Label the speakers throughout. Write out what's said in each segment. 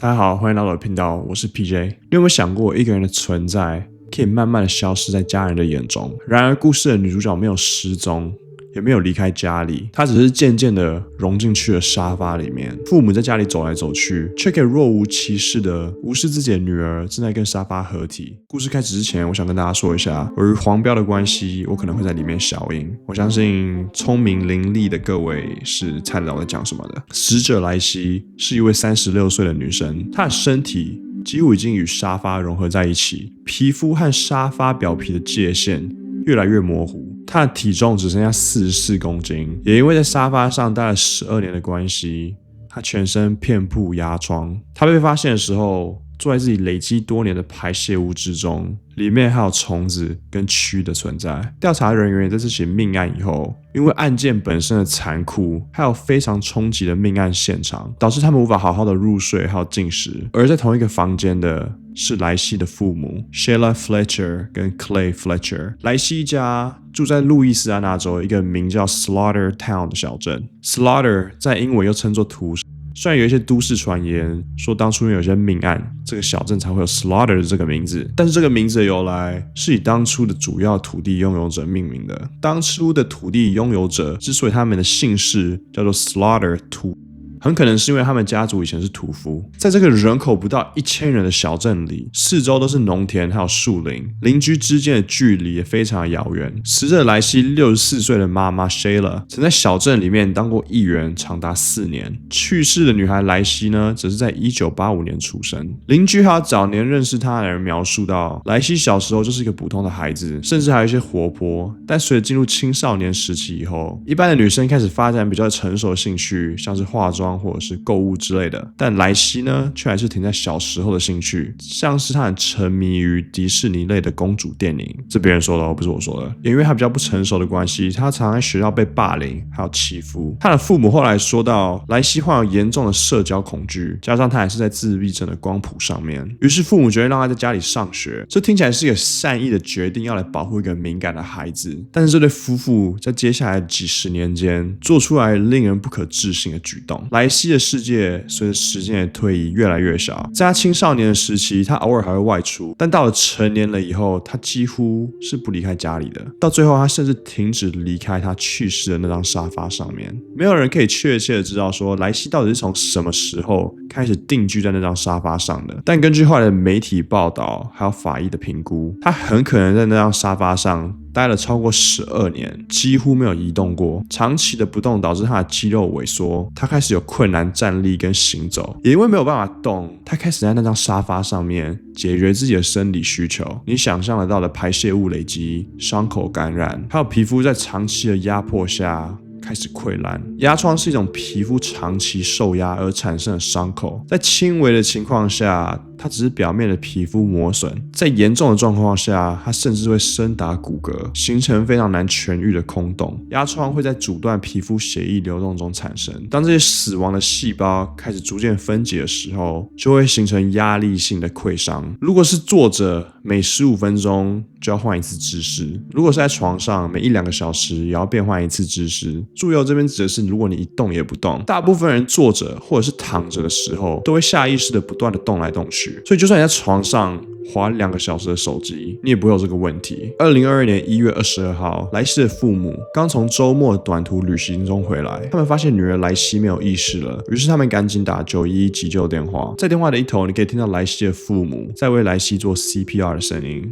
Speaker 1: 大家好，欢迎来到我的频道，我是 PJ。你有没有想过，一个人的存在可以慢慢的消失在家人的眼中？然而，故事的女主角没有失踪，也没有离开家里，她只是渐渐的融进去了沙发里面。父母在家里走来走去，却可以若无其事的无视自己的女儿正在跟沙发合体。故事开始之前，我想跟大家说一下，由于黄标的关系，我可能会在里面消音。我相信聪明伶俐的各位是猜得到我在讲什么的。死者莱西是一位36岁的女生，她的身体几乎已经与沙发融合在一起，皮肤和沙发表皮的界限越来越模糊。她的体重只剩下44公斤，也因为在沙发上待了12年的关系，她全身遍布压疮。她被发现的时候，坐在自己累积多年的排泄物之中，里面还有虫子跟蛆的存在。调查人员在这起命案以后，因为案件本身的残酷，还有非常冲击的命案现场，导致他们无法好好的入睡还有进食。而在同一个房间的是莱西的父母 Sheila Fletcher 跟 Clay Fletcher。 莱西一家住在路易斯安那州一个名叫 Slaughter Town 的小镇。 Slaughter 在英文又称作屠杀。虽然有一些都市传言说当初因为有些命案，这个小镇才会有 Slaughter 的这个名字，但是这个名字的由来是以当初的主要土地拥有者命名的。当初的土地拥有者之所以他们的姓氏叫做 Slaughter 土，很可能是因为他们家族以前是屠夫。在这个人口不到1000人的小镇里，四周都是农田还有树林，邻居之间的距离也非常遥远。死者莱西64岁的妈妈 Sheila 曾在小镇里面当过议员长达4年。去世的女孩莱西呢，则是在1985年出生。邻居还有早年认识她的人描述到，莱西小时候就是一个普通的孩子，甚至还有一些活泼。但随着进入青少年时期以后，一般的女生开始发展比较成熟的兴趣，像是化妆或者是购物之类的，但莱西呢，却还是停在小时候的兴趣，像是他很沉迷于迪士尼类的公主电影。这别人说的，不是我说的。也因为他比较不成熟的关系，他常在学校被霸凌还有欺负。他的父母后来说到，莱西患有严重的社交恐惧，加上他还是在自闭症的光谱上面，于是父母决定让他在家里上学。这听起来是一个善意的决定，要来保护一个敏感的孩子。但是这对夫妇在接下来几十年间做出来令人不可置信的举动。莱西的世界随着时间的推移越来越小。在他青少年的时期，他偶尔还会外出，但到了成年了以后，他几乎是不离开家里的。到最后，他甚至停止离开他去世的那张沙发上面。没有人可以确切的知道说莱西到底是从什么时候开始定居在那张沙发上的。但根据后来的媒体报道还有法医的评估，他很可能在那张沙发上待了超过12年，几乎没有移动过。长期的不动导致他的肌肉萎缩，他开始有困难站立跟行走。也因为没有办法动，他开始在那张沙发上面解决自己的生理需求。你想象得到的排泄物累积、伤口感染，还有皮肤在长期的压迫下开始溃烂。压疮是一种皮肤长期受压而产生的伤口，在轻微的情况下，它只是表面的皮肤磨损；在严重的状况下，它甚至会深达骨骼，形成非常难痊愈的空洞。压疮会在阻断皮肤血液流动中产生。当这些死亡的细胞开始逐渐分解的时候，就会形成压力性的溃伤。如果是坐着，每15分钟就要换一次姿势；如果是在床上，每1-2个小时也要变换一次姿势。注意哦，这边指的是如果你一动也不动。大部分人坐着或者是躺着的时候，都会下意识的不断的动来动去，所以就算你在床上滑2个小时的手机，你也不会有这个问题。2022年1月22号，莱西的父母刚从周末短途旅行中回来，他们发现女儿莱西没有意识了，于是他们赶紧打911急救电话。在电话的一头，你可以听到莱西的父母在为莱西做 CPR 的声音。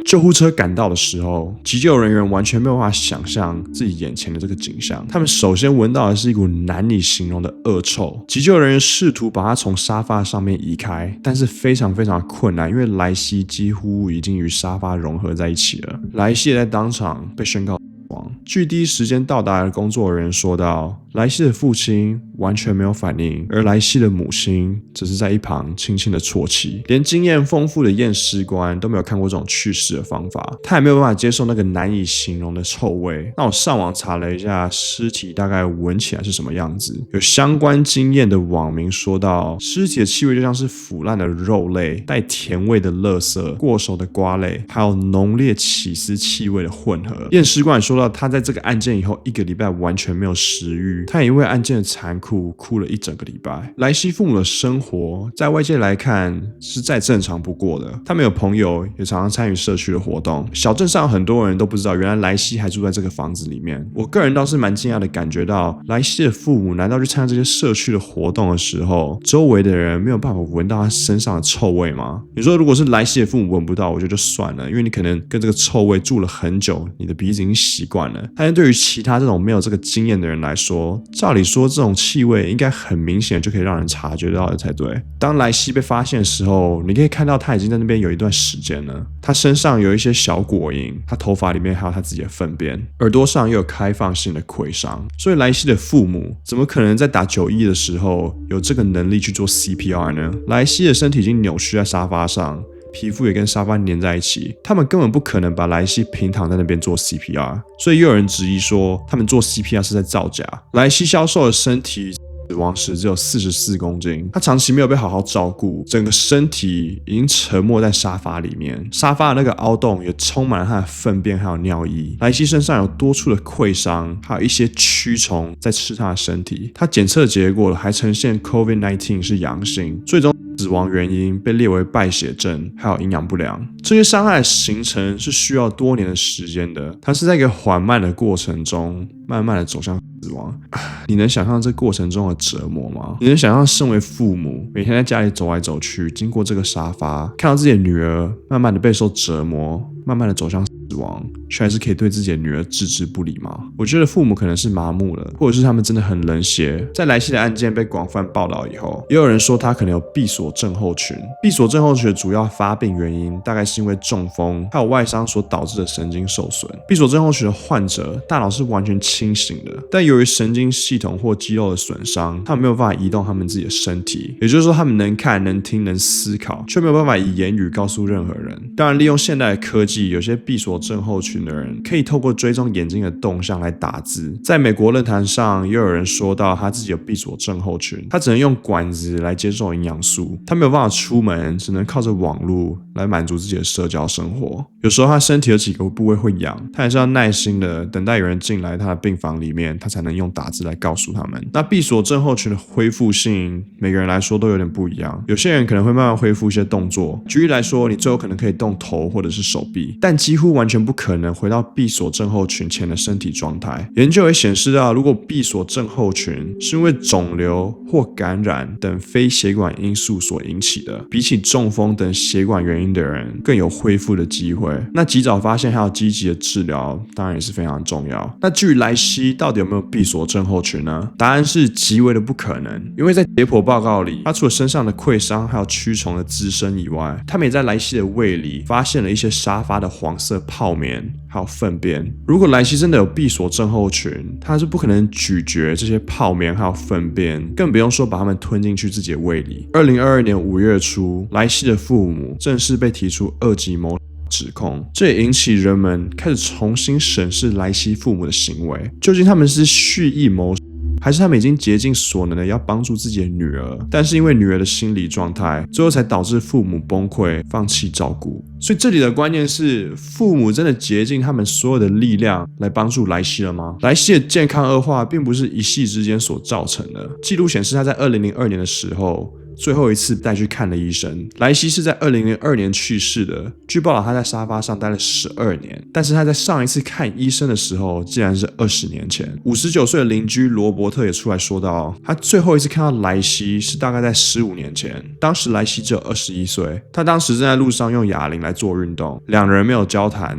Speaker 1: 救护车赶到的时候，急救人员完全没有办法想象自己眼前的这个景象。他们首先闻到的是一股难以形容的恶臭。急救人员试图把他从沙发上面移开，但是非常非常困难，因为莱西几乎已经与沙发融合在一起了。莱西也在当场被宣告死亡。据第一时间到达的工作人员说道，莱西的父亲完全没有反应，而莱西的母亲只是在一旁轻轻的啜泣。连经验丰富的验尸官都没有看过这种去世的方法，他也没有办法接受那个难以形容的臭味。那我上网查了一下尸体大概闻起来是什么样子，有相关经验的网民说到，尸体的气味就像是腐烂的肉类、带甜味的垃圾、过熟的瓜类，还有浓烈起司气味的混合。验尸官也说到他在这个案件以后1个礼拜完全没有食欲，他也因为案件的残酷哭了1整个礼拜。莱西父母的生活在外界来看是再正常不过的，他们有朋友，也常常参与社区的活动。小镇上很多人都不知道原来莱西还住在这个房子里面。我个人倒是蛮惊讶的感觉到，莱西的父母难道去参加这些社区的活动的时候，周围的人没有办法闻到他身上的臭味吗？你说如果是莱西的父母闻不到，我觉得就算了，因为你可能跟这个臭味住了很久，你的鼻子已经习惯了。但是对于其他这种没有这个经验的人来说，照理说这种气味应该很明显就可以让人察觉到的才对。当莱西被发现的时候，你可以看到他已经在那边有一段时间了。他身上有一些小果蝇，他头发里面还有他自己的粪便，耳朵上又有开放性的溃伤。所以莱西的父母怎么可能在打911的时候有这个能力去做 CPR 呢？莱西的身体已经扭曲在沙发上，皮肤也跟沙发粘在一起，他们根本不可能把莱西平躺在那边做 CPR， 所以又有人质疑说他们做 CPR 是在造假。莱西消瘦的身体死亡时只有44公斤，他长期没有被好好照顾，整个身体已经沉没在沙发里面，沙发的那个凹洞也充满了他的粪便还有尿液。莱西身上有多处的溃伤，还有一些蛆虫在吃他的身体。他检测结果还呈现 COVID-19 是阳性，最终死亡原因被列为败血症还有营养不良。这些伤害的形成是需要多年的时间的，它是在一个缓慢的过程中慢慢的走向死亡。你能想象这过程中的折磨吗？你能想象身为父母每天在家里走来走去，经过这个沙发，看到自己的女儿慢慢的备受折磨，慢慢的走向死亡，却还是可以对自己的女儿置之不理吗？我觉得父母可能是麻木了，或者是他们真的很冷血。在莱西的案件被广泛报道以后，也有人说他可能有闭锁症候群。闭锁症候群的主要发病原因大概是因为中风还有外伤所导致的神经受损。闭锁症候群的患者大脑是完全清醒的，但由于神经系统或肌肉的损伤，他们没有办法移动他们自己的身体，也就是说他们能看能听能思考，却没有办法以言语告诉任何人。当然利用现代的科技，有些闭锁症候群的人可以透过追踪眼睛的动向来打字。在美国论坛上也有人说到他自己有闭锁症候群，他只能用管子来接受营养素，他没有办法出门，只能靠着网络来满足自己的社交生活。有时候他身体有几个部位会痒，他还是要耐心的等待有人进来他的病房里面，他才能用打字来告诉他们。那闭锁症候群的恢复性每个人来说都有点不一样，有些人可能会慢慢恢复一些动作，举例来说，你最后可能可以动头或者是手臂，但几乎完全不可能回到闭锁症候群前的身体状态。研究也显示到，如果闭锁症候群是因为肿瘤或感染等非血管因素所引起的，比起中风等血管原因的人更有恢复的机会。那及早发现还有积极的治疗当然也是非常重要。那至于莱西到底有没有闭锁症候群呢？答案是极为的不可能，因为在解剖报告里，他除了身上的溃伤还有蛆虫的滋生以外，他们也在莱西的胃里发现了一些沙发的黄色泡棉还有粪便。如果莱西真的有闭锁症候群，他是不可能咀嚼这些泡棉还有粪便，更不用说把它们吞进去自己的胃里。2022年5月初，莱西的父母正式被提出2级谋指控，这也引起人们开始重新审视莱西父母的行为，究竟他们是蓄意谋杀，还是他们已经竭尽所能的要帮助自己的女儿，但是因为女儿的心理状态，最后才导致父母崩溃，放弃照顾。所以这里的关键是，父母真的竭尽他们所有的力量来帮助莱西了吗？莱西的健康恶化并不是一夕之间所造成的。记录显示，他在2002年的时候最后一次带去看了医生。莱西是在2002年去世的，据报道他在沙发上待了12年，但是他在上一次看医生的时候竟然是20年前。59岁的邻居罗伯特也出来说道，他最后一次看到莱西是大概在15年前，当时莱西只有21岁，他当时正在路上用哑铃来做运动，两人没有交谈。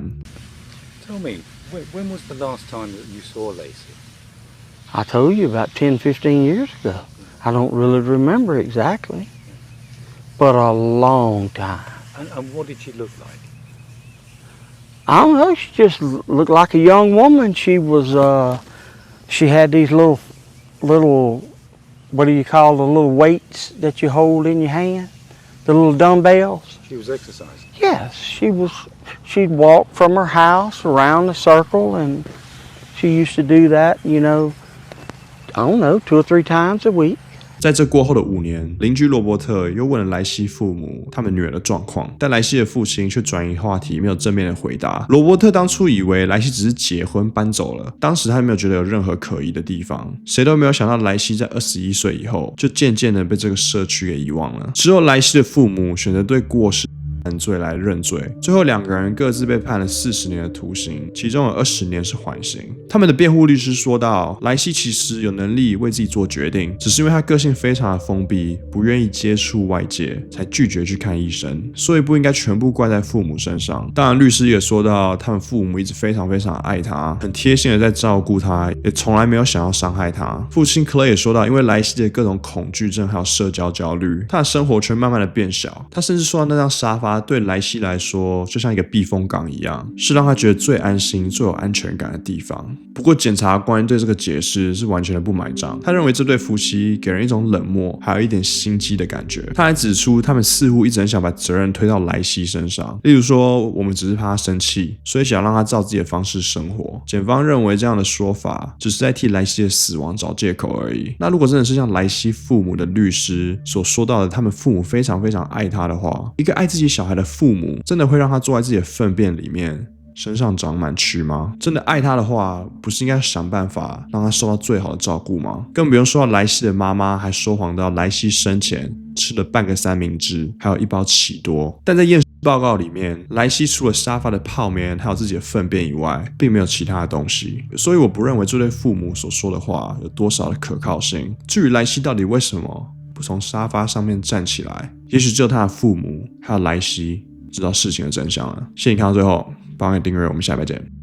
Speaker 2: Tell me, when was the last time that you saw Lacey?
Speaker 3: I told you about 10, 15 years ago. I don't really remember exactly, but a long time.
Speaker 2: And what did she look like?
Speaker 3: I don't know, she just looked like a young woman. She had these little, what do you call the little weights that you hold in your hand? The little dumbbells?
Speaker 2: She was exercising?
Speaker 3: Yes, she'd walk from her house around the circle, and she used to do that, I don't know, 2 or 3 times a week.
Speaker 1: 在这过后的5年，邻居罗伯特又问了莱西父母他们女儿的状况，但莱西的父亲却转移话题，没有正面的回答。罗伯特当初以为莱西只是结婚搬走了，当时他没有觉得有任何可疑的地方，谁都没有想到莱西在21岁以后就渐渐的被这个社区给遗忘了。之后莱西的父母选择对过失犯罪来认罪，最后2个人各自被判了40年的徒刑，其中有20年是缓刑。他们的辩护律师说道，莱西其实有能力为自己做决定，只是因为他个性非常的封闭，不愿意接触外界，才拒绝去看医生，所以不应该全部怪在父母身上。当然律师也说到，他们父母一直非常非常爱他，很贴心的在照顾他，也从来没有想要伤害他。父亲 Clay 也说到，因为莱西的各种恐惧症还有社交焦虑，他的生活圈慢慢的变小，他甚至说到那张沙发对莱西来说就像一个避风港一样，是让他觉得最安心最有安全感的地方。不过检察官对这个解释是完全的不买账，他认为这对夫妻给人一种冷漠还有一点心机的感觉。他还指出他们似乎一直很想把责任推到莱西身上，例如说我们只是怕他生气，所以想让他照自己的方式生活。检方认为这样的说法只是在替莱西的死亡找借口而已。那如果真的是像莱西父母的律师所说到的，他们父母非常非常爱他的话，一个爱自己小孩的父母真的会让他坐在自己的粪便里面身上长满蛆吗？真的爱他的话，不是应该想办法让他受到最好的照顾吗？更不用说到莱西的妈妈还说谎到莱西生前吃了半个三明治，还有1包奇多。但在验尸报告里面，莱西除了沙发的泡棉还有自己的粪便以外，并没有其他的东西。所以我不认为这对父母所说的话有多少的可靠性。至于莱西到底为什么不从沙发上面站起来，也许只有他的父母还有莱西知道事情的真相了。谢谢你看到最后，帮我订阅，我们下礼拜见。